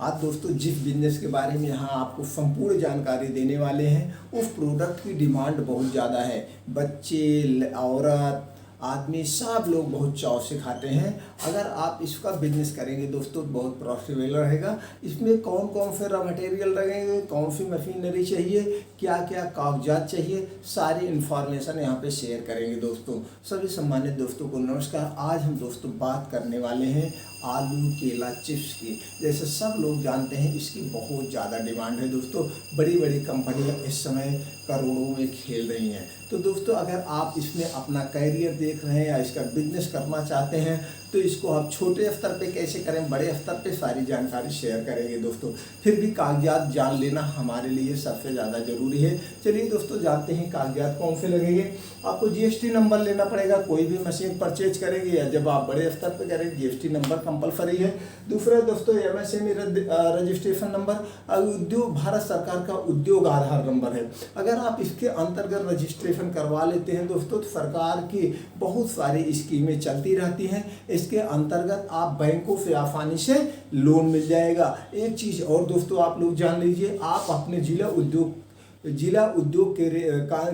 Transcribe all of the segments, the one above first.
आज दोस्तों जिस बिजनेस के बारे में यहाँ आपको संपूर्ण जानकारी देने वाले हैं, उस प्रोडक्ट की डिमांड बहुत ज़्यादा है। बच्चे, औरत, आदमी सब लोग बहुत चाव से खाते हैं। अगर आप इसका बिजनेस करेंगे दोस्तों बहुत प्रॉफिटेबल रहेगा। इसमें कौन कौन से रॉ मटेरियल लगेंगे, कौन सी मशीनरी चाहिए, क्या क्या कागजात चाहिए, सारी इन्फॉर्मेशन यहाँ पे शेयर करेंगे दोस्तों। सभी सम्मानित दोस्तों को नमस्कार। आज हम दोस्तों बात करने वाले हैं आलू केला चिप्स की। जैसे सब लोग जानते हैं इसकी बहुत ज़्यादा डिमांड है दोस्तों। बड़ी बड़ी कंपनियां इस समय करोड़ों में खेल रही हैं। तो दोस्तों अगर आप इसमें अपना कैरियर देख रहे हैं या इसका बिजनेस करना चाहते हैं तो इसको आप छोटे स्तर पे कैसे करें, बड़े स्तर पे सारी जानकारी शेयर करेंगे दोस्तों। फिर भी कागजात जान लेना हमारे लिए सबसे ज़्यादा ज़रूरी है। चलिए दोस्तों जानते हैं कागजात कौन से लगेंगे। आपको जीएसटी नंबर लेना पड़ेगा, कोई भी मशीन परचेज करेंगे या जब आप बड़े स्तर पे करेंगे जीएसटी नंबर कंपलसरी है। दूसरा दोस्तों एमएसएमई रजिस्ट्रेशन नंबर, उद्योग भारत सरकार का उद्योग आधार नंबर है। अगर आप इसके अंतर्गत रजिस्ट्रेशन करवा लेते हैं दोस्तों तो सरकार की बहुत सारी स्कीमें चलती रहती हैं। इसके अंतर्गत आप बैंकों से आसानी से लोन मिल जाएगा। एक चीज़ और दोस्तों आप लोग जान लीजिए, आप अपने जिला उद्योग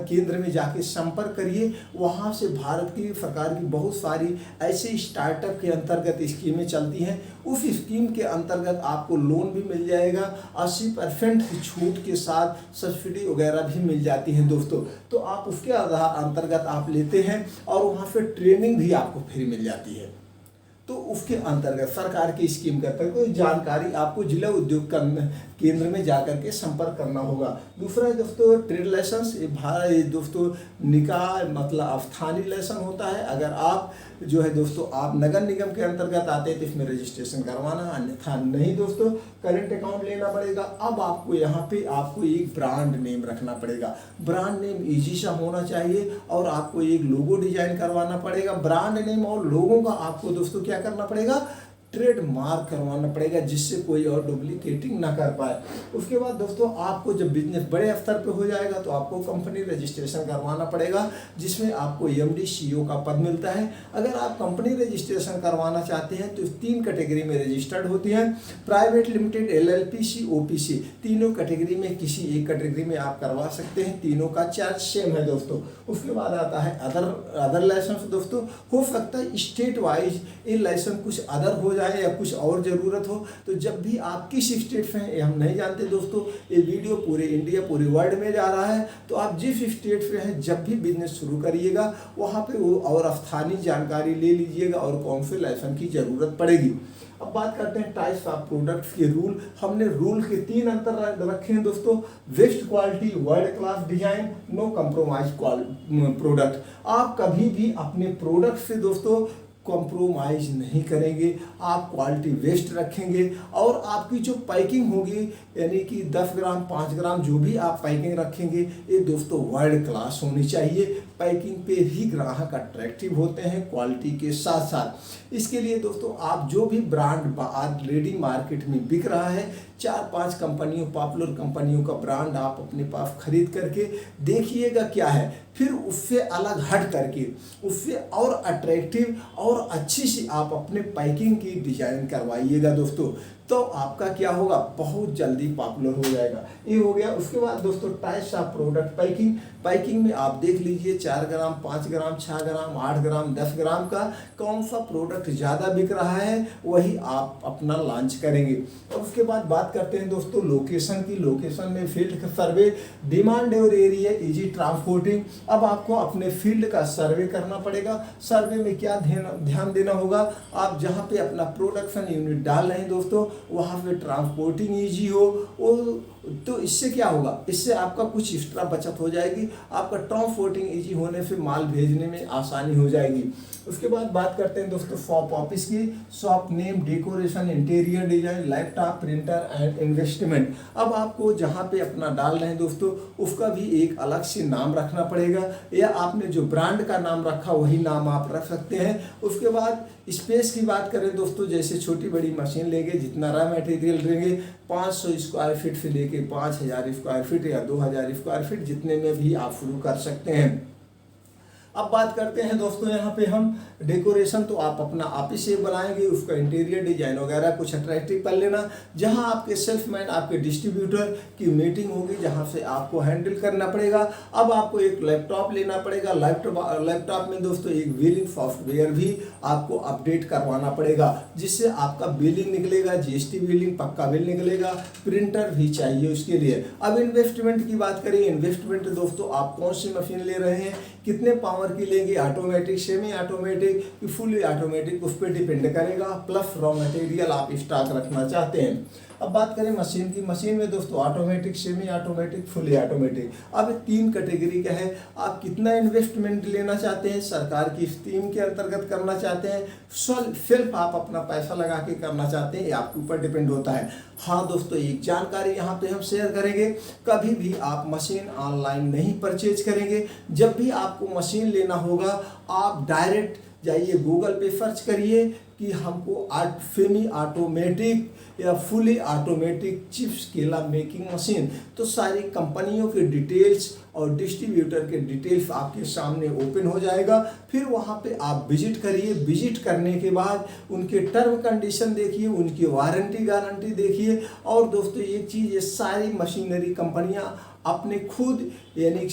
केंद्र में जाके संपर्क करिए। वहाँ से भारत की सरकार की बहुत सारी ऐसे स्टार्टअप के अंतर्गत स्कीमें चलती हैं। उस स्कीम के अंतर्गत आपको लोन भी मिल जाएगा, 80% की छूट के साथ सब्सिडी वगैरह भी मिल जाती है दोस्तों। तो आप उसके आधार अंतर्गत आप लेते हैं और वहाँ से ट्रेनिंग भी आपको फ्री मिल जाती है। तो उसके अंतर्गत सरकार की स्कीम का कोई जानकारी आपको जिला उद्योग केंद्र में जाकर के संपर्क करना होगा। दूसरा है दोस्तों ट्रेड लाइसेंस। ये दोस्तों निकाय मतलब स्थानीय लाइसेंस होता है। अगर आप जो है दोस्तों आप नगर निगम के अंतर्गत आते हैं तो इसमें रजिस्ट्रेशन करवाना, अन्यथा नहीं दोस्तों। करेंट अकाउंट लेना पड़ेगा। अब आपको यहाँ पे आपको एक ब्रांड नेम रखना पड़ेगा। ब्रांड नेम इजी सा होना चाहिए और आपको एक लोगो डिजाइन करवाना पड़ेगा। ब्रांड नेम और लोगों का आपको दोस्तों क्या करना पड़ेगा, ट्रेडमार्क करवाना पड़ेगा, जिससे कोई और डुप्लीकेटिंग ना कर पाए। उसके बाद दोस्तों आपको जब बिजनेस बड़े स्तर पे हो जाएगा तो आपको कंपनी रजिस्ट्रेशन करवाना पड़ेगा, जिसमें आपको एमडी सीईओ का पद मिलता है। अगर आप कंपनी रजिस्ट्रेशन करवाना चाहते हैं तो 3 कैटेगरी में रजिस्टर्ड होती हैं, प्राइवेट लिमिटेड, एलएलपी, ओपीसी। तीनों कैटेगरी में किसी एक कैटेगरी में आप करवा सकते हैं। तीनों का चार्ज सेम है दोस्तों। उसके बाद आता है अदर लाइसेंस दोस्तों। हो सकता है स्टेट वाइज ये लाइसेंस कुछ अदर हो जाए या कुछ और ज़रूरत हो। तो जब भी आप किस स्टेट से हैं ये हम नहीं जानते दोस्तों। ये वीडियो पूरे इंडिया पूरे वर्ल्ड में जा रहा है। तो आप जिस स्टेट से हैं जब भी बिजनेस शुरू करिएगा वहाँ पे वो और स्थानीय जानकारी ले लीजिएगा और कौन से लाइसेंस की ज़रूरत पड़ेगी। अब बात करते हैं टाइप्स ऑफ प्रोडक्ट्स के रूल। हमने रूल के 3 अंतर रखे हैं दोस्तों। Best quality, world class design, no compromise product. आप कभी भी अपने प्रोडक्ट से दोस्तों कॉम्प्रोमाइज़ नहीं करेंगे, आप क्वालिटी बेस्ट रखेंगे और आपकी जो पैकिंग होगी यानी कि 10 ग्राम 5 ग्राम जो भी आप पैकिंग रखेंगे ये दोस्तों वर्ल्ड क्लास होनी चाहिए। पैकिंग पे ही ग्राहक अट्रैक्टिव होते हैं क्वालिटी के साथ साथ। इसके लिए दोस्तों आप जो भी ब्रांड आज रेडी मार्केट में बिक रहा है, 4-5 कंपनियों पॉपुलर कंपनियों का ब्रांड आप अपने पास खरीद करके देखिएगा क्या है, फिर उससे अलग हट करके उससे और अट्रैक्टिव और अच्छी सी आप अपने पैकिंग की डिजाइन करवाइएगा दोस्तों। तो आपका क्या होगा, बहुत जल्दी पॉपुलर हो जाएगा। ये हो गया। उसके बाद दोस्तों टाइप्स ऑफ प्रोडक्ट पैकिंग में आप देख लीजिए 4 ग्राम 5 ग्राम 6 ग्राम 8 ग्राम 10 ग्राम का कौन सा प्रोडक्ट ज़्यादा बिक रहा है वही आप अपना लॉन्च करेंगे। और उसके बाद बात करते हैं दोस्तों लोकेशन की। लोकेशन में फील्ड सर्वे, डिमांड और एरिया, इजी ट्रांसपोर्टिंग। अब आपको अपने फील्ड का सर्वे करना पड़ेगा। सर्वे में क्या ध्यान देना होगा, आप जहाँ पे अपना प्रोडक्शन यूनिट डाल रहे हैं दोस्तों वहाँ पे ट्रांसपोर्टिंग ईजी हो। तो इससे क्या होगा, इससे आपका कुछ एक्स्ट्रा बचत हो जाएगी। आपका ट्रांसपोर्टिंग ईजी होने से माल भेजने में आसानी हो जाएगी। उसके बाद बात करते हैं दोस्तों शॉप ऑफिस की। Shop name, decoration, interior design, laptop, printer and investment. अब आपको जहाँ पे अपना डाल रहे हैं दोस्तों उसका भी एक अलग से नाम रखना पड़ेगा, या आपने जो ब्रांड का नाम रखा वही नाम आप रख सकते हैं। उसके बाद स्पेस की बात करें दोस्तों, जैसे छोटी बड़ी मशीन लेंगे, जितना रॉ मटेरियल लेंगे 500 स्क्वायर फीट से लेके 5000 स्क्वायर फीट या 2000 स्क्वायर फीट जितने में भी आप शुरू कर सकते हैं। अब बात करते हैं दोस्तों यहाँ पे हम डेकोरेशन। तो आप अपना ऑफिस से बनाएंगे, उसका इंटीरियर डिजाइन वगैरह कुछ अट्रैक्टिव कर लेना। जहाँ आपके सेल्समैन, आपके डिस्ट्रीब्यूटर की मीटिंग होगी, जहाँ से आपको हैंडल करना पड़ेगा। अब आपको एक लैपटॉप लेना पड़ेगा। लैपटॉप में दोस्तों एक बिलिंग सॉफ्टवेयर भी आपको अपडेट करवाना पड़ेगा, जिससे आपका बिलिंग निकलेगा, जीएसटी बिलिंग पक्का बिल निकलेगा। प्रिंटर भी चाहिए उसके लिए। अब इन्वेस्टमेंट की बात करें, इन्वेस्टमेंट दोस्तों आप कौन सी मशीन ले रहे हैं, कितने पावर की लेंगे, automatic, semi automatic, fully automatic, उस पर डिपेंड करेगा। प्लस रॉ मटेरियल आप स्टॉक रखना चाहते हैं। अब बात करें मशीन की। मशीन में दोस्तों automatic, semi automatic, fully automatic, अब 3 कैटेगरी का है। आप कितना इन्वेस्टमेंट लेना चाहते हैं, सरकार की स्कीम के अंतर्गत करना चाहते हैं, सेल्फ आप अपना पैसा लगा के करना चाहते हैं, ये आपके ऊपर डिपेंड होता है। हाँ दोस्तों, एक जानकारी यहाँ पे हम शेयर करेंगे, कभी भी आप मशीन ऑनलाइन नहीं परचेज करेंगे। जब भी आपको मशीन लेना होगा, आप डायरेक्ट जाइए गूगल पे सर्च करिए कि हमको सेमी ऑटोमेटिक या फुली ऑटोमेटिक चिप्स केला मेकिंग मशीन, तो सारी कंपनियों के डिटेल्स और डिस्ट्रीब्यूटर के डिटेल्स आपके सामने ओपन हो जाएगा। फिर वहाँ पे आप विजिट करिए। विजिट करने के बाद उनके टर्म कंडीशन देखिए, उनकी वारंटी गारंटी देखिए। और दोस्तों एक चीज़, ये सारी मशीनरी कंपनियाँ अपने खुद यानी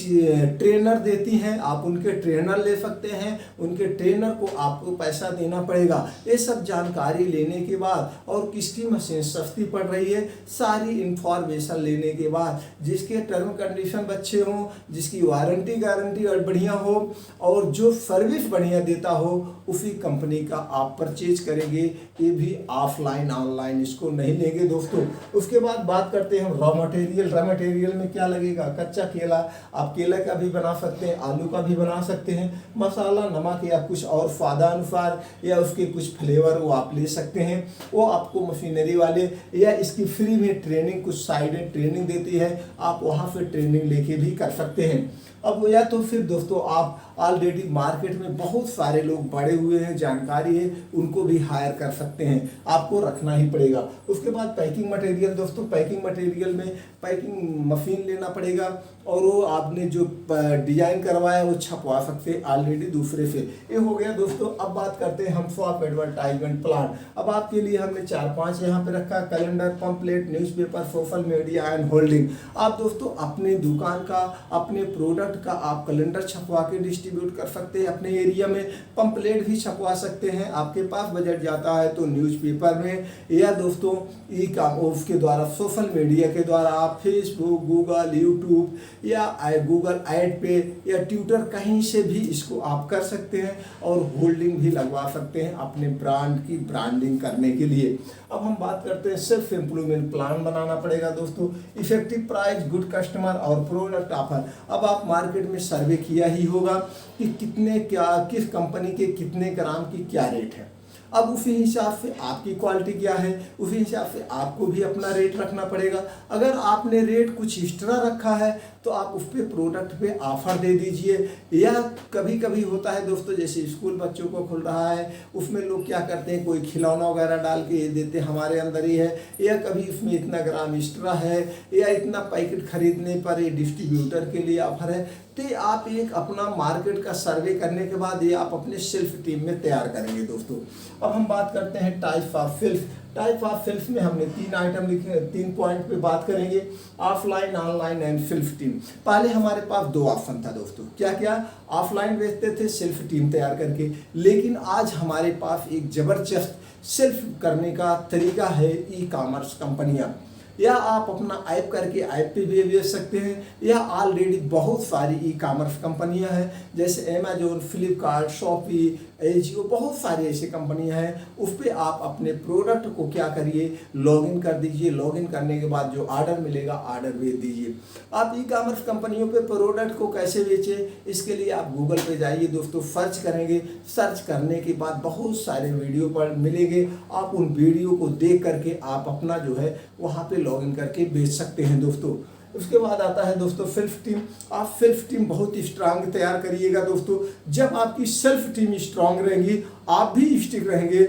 ट्रेनर देती हैं, आप उनके ट्रेनर ले सकते हैं, उनके ट्रेनर को आपको पैसा देना पड़ेगा। ये सब जानकारी लेने के बाद और किसकी मशीन सस्ती पड़ रही है, सारी इंफॉर्मेशन लेने के बाद, जिसके टर्म कंडीशन अच्छे हों, जिसकी वारंटी गारंटी और बढ़िया हो और जो सर्विस बढ़िया देता हो, उसी कंपनी का आप परचेज करेंगे। ये भी ऑफलाइन, ऑनलाइन इसको नहीं लेंगे दोस्तों। उसके बाद बात करते हैं रॉ मटेरियल। रॉ मटेरियल में क्या लगेगा, कच्चा केला, आप केला का भी बना सकते हैं, आलू का भी बना सकते हैं, मसाला, नमक या कुछ और स्वादानुसार या उसके कुछ फ्लेवर वो आप ले सकते हैं। वो आपको मशीनरी वाले या इसकी फ्री में ट्रेनिंग, कुछ साइड ट्रेनिंग देती है, आप वहाँ से ट्रेनिंग लेके भी कर सकते हैं। अब या तो फिर दोस्तों आप ऑलरेडी मार्केट में बहुत सारे लोग बड़े हुए हैं, जानकारी है, उनको भी हायर कर सकते हैं, आपको रखना ही पड़ेगा। उसके बाद पैकिंग मटेरियल दोस्तों, पैकिंग मटेरियल में पैकिंग मशीन लेना पड़ेगा और वो आपने जो डिजाइन करवाया वो छपवा सकते हैं ऑलरेडी दूसरे से। ये हो गया दोस्तों। अब बात करते हैं हम शॉप एडवर्टाइजमेंट प्लान। अब आपके लिए हमने 4-5 यहाँ पे रखा, calendar, pamphlet, newspaper, social media and holding. आप दोस्तों अपने दुकान का, अपने प्रोडक्ट का आप कैलेंडर छपवा के डिस्ट्रीब्यूट कर सकते हैं अपने एरिया में, पंपलेट भी छपवा सकते हैं। आपके पास बजट जाता है तो न्यूज़पेपर में या दोस्तों ई-कॉमर्स के द्वारा, सोशल मीडिया के द्वारा आप फेसबुक, गूगल, यूट्यूब या गूगल ऐड पे या ट्विटर, कहीं से भी इसको आप कर सकते हैं और होल्डिंग भी लगवा सकते हैं अपने ब्रांड की ब्रांडिंग करने के लिए। अब हम बात करते हैं सेल्फ इम्प्रूवमेंट प्लान बनाना पड़ेगा दोस्तों। इफेक्टिव प्राइस, गुड कस्टमर और प्रोडक्ट ऑफर। अब आप मार्केट में सर्वे किया ही होगा कि कितने, क्या, किस कंपनी के कितने ग्राम की क्या रेट है। अब उसी हिसाब से आपकी क्वालिटी क्या है, उसी हिसाब से आपको भी अपना रेट रखना पड़ेगा। अगर आपने रेट कुछ एक्स्ट्रा रखा है तो आप उस पर प्रोडक्ट पे ऑफर दे दीजिए। या कभी कभी होता है दोस्तों, जैसे स्कूल बच्चों को खुल रहा है, उसमें लोग क्या करते हैं, कोई खिलौना वगैरह डाल के ये देते हमारे अंदर ही है, या कभी उसमें इतना ग्राम एक्स्ट्रा है, या इतना पैकेट खरीदने पर ये डिस्ट्रीब्यूटर के लिए ऑफर है। तो आप एक अपना मार्केट का सर्वे करने के बाद ये आप अपने सेल्फ टीम में तैयार करेंगे दोस्तों। अब हम बात करते हैं type of self. Type of self में हमने 3 आइटम लिखे, 3 पॉइंट पे बात करेंगे, offline, online and self team. पहले हमारे पास 2 ऑप्शन था दोस्तों, क्या क्या, ऑफलाइन बेचते थे सेल्फ टीम तैयार करके, लेकिन आज हमारे पास एक ज़बरदस्त सेल्फ करने का तरीका है, ई-कॉमर्स कंपनियाँ। या आप अपना ऐप करके ऐप पे भी बेच सकते हैं, या ऑलरेडी बहुत सारी ई-कॉमर्स कंपनियां हैं, जैसे अमेजोन, फ्लिपकार्ट, शॉपी, एजियो, बहुत सारी ऐसी कंपनियां हैं। उस पर आप अपने प्रोडक्ट को क्या करिए, लॉगिन कर दीजिए। लॉगिन करने के बाद जो ऑर्डर मिलेगा, ऑर्डर भेज दीजिए। आप ई-कॉमर्स कंपनियों पे प्रोडक्ट को कैसे बेचें, इसके लिए आप गूगल पे जाइए दोस्तों, सर्च करेंगे। सर्च करने के बाद बहुत सारे वीडियो पर मिलेंगे, आप उन वीडियो को देख करके आप अपना जो है वहाँ पे लॉगिन करके बेच सकते हैं दोस्तों। उसके बाद आता है दोस्तों सेल्फ टीम। आप सेल्फ टीम बहुत स्ट्रांग तैयार करिएगा दोस्तों। जब आपकी सेल्फ टीम स्ट्रांग रहेगी, आप भी स्टिक रहेंगे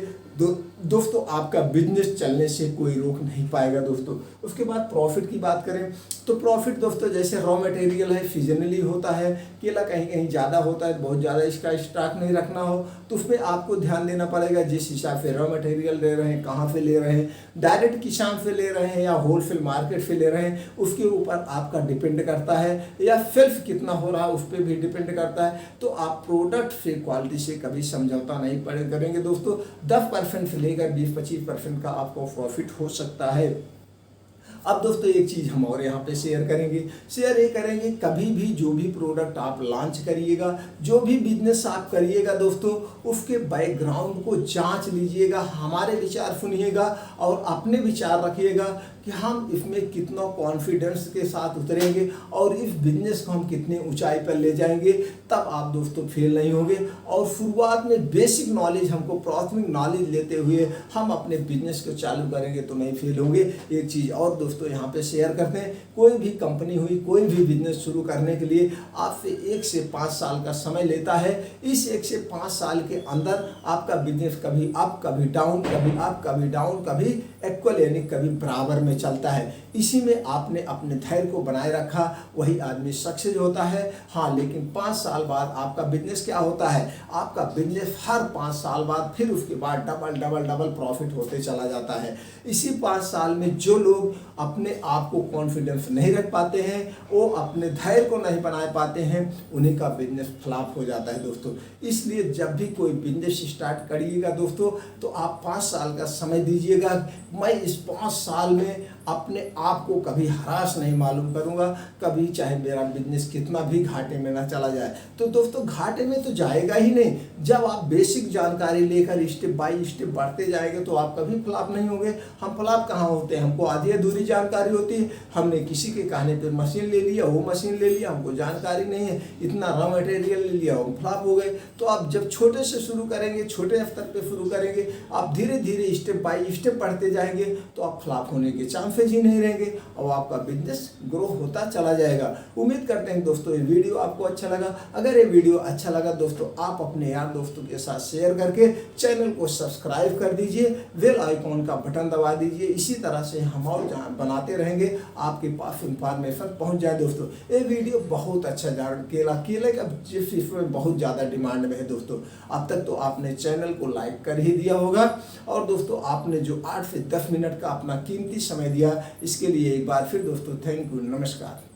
दोस्तों आपका बिजनेस चलने से कोई रोक नहीं पाएगा दोस्तों। उसके बाद प्रॉफिट की बात करें तो प्रॉफिट दोस्तों जैसे रॉ मटेरियल है सीजनली होता है, केला कहीं कहीं ज़्यादा होता है, बहुत ज़्यादा इसका स्टॉक नहीं रखना हो तो उसमें आपको ध्यान देना पड़ेगा जिस हिसाब से रॉ मटेरियल ले रहे हैं, कहाँ से ले रहे हैं, डायरेक्ट किसान से ले रहे हैं या होलसेल मार्केट से ले रहे हैं, उसके ऊपर आपका डिपेंड करता है, या सेल्फ कितना हो रहा है उस पर भी डिपेंड करता है। तो आप प्रोडक्ट से क्वालिटी से कभी समझौता नहीं करेंगे दोस्तों। 10% से लेकर 20-25% का आपको प्रॉफिट हो सकता है। अब दोस्तों एक चीज़ हम और यहाँ पे शेयर ये करेंगे कभी भी जो भी प्रोडक्ट आप लॉन्च करिएगा, जो भी बिजनेस आप करिएगा दोस्तों, उसके बैकग्राउंड को जांच लीजिएगा, हमारे विचार सुनिएगा और अपने विचार रखिएगा कि हम इसमें कितना कॉन्फिडेंस के साथ उतरेंगे और इस बिजनेस को हम कितने ऊंचाई पर ले जाएंगे, तब आप दोस्तों फेल नहीं होंगे। और शुरुआत में बेसिक नॉलेज, हमको प्राथमिक नॉलेज लेते हुए हम अपने बिजनेस को चालू करेंगे तो नहीं फेल होंगे। एक चीज़ और दोस्तों यहाँ पे शेयर करते हैं, कोई भी कंपनी हुई, कोई भी बिजनेस शुरू करने के लिए आपसे 1 से 5 साल का समय लेता है। इस 1 से 5 साल के अंदर आपका बिजनेस कभी अप कभी डाउन, कभी अप कभी डाउन, कभी इक्वल यानी कभी बराबर में चलता है। इसी में आपने अपने धैर्य को बनाए रखा, वही आदमी सक्सेस होता है। हाँ, लेकिन 5 साल बाद आपका बिजनेस क्या होता है, आपका बिजनेस हर 5 साल बाद फिर उसके बाद डबल प्रॉफिट होते चला जाता है। इसी 5 साल में जो लोग अपने आप को कॉन्फिडेंस नहीं रख पाते हैं, वो अपने धैर्य को नहीं बनाए पाते हैं, उन्हीं का बिजनेस फ्लॉप हो जाता है दोस्तों। इसलिए जब भी कोई बिजनेस स्टार्ट करिएगा दोस्तों तो आप 5 साल का समय दीजिएगा। मैं इस 5 साल में अपने आप को कभी हराश नहीं मालूम करूंगा, कभी चाहे मेरा बिजनेस कितना भी घाटे में ना चला जाए। तो दोस्तों घाटे में तो जाएगा ही नहीं। जब आप बेसिक जानकारी लेकर स्टेप बाय स्टेप बढ़ते जाएंगे तो आप कभी फ्लॉप नहीं होंगे। हम फ्लॉप कहाँ होते हैं, हमको आधी अधूरी जानकारी होती है, हमने किसी के कहने पर मशीन ले लिया, वो मशीन ले लिया, हमको जानकारी नहीं है, इतना रॉ मटेरियल ले लिया, हम फ्लॉप हो गए। तो आप जब छोटे से शुरू करेंगे, छोटे स्तर पर शुरू करेंगे, आप धीरे धीरे स्टेप बाय स्टेप बढ़ते जाएंगे तो आप फ्लॉप होने के चांसेस ही नहीं रहेंगे और आपका बिजनेस ग्रो होता चला जाएगा। उम्मीद करते हैं दोस्तों ये वीडियो आपको अच्छा लगा। अगर ये वीडियो अच्छा लगा दोस्तों, आप अपने यार दोस्तों के साथ शेयर करके चैनल को सब्सक्राइब कर दीजिए, बेल आइकॉन का बटन दबा दीजिए। इसी तरह से हम और बनाते रहेंगे, आपके पास इंफॉर्मेशन पहुंच जाए दोस्तों। ये वीडियो बहुत अच्छा केले का चिप्स इसमें बहुत ज़्यादा डिमांड में है दोस्तों। अब तक तो आपने चैनल को लाइक कर ही दिया होगा और दोस्तों आपने जो 8 से 10 मिनट का अपना कीमती समय दिया, इसके लिए एक बार फिर दोस्तों थैंक यू, नमस्कार।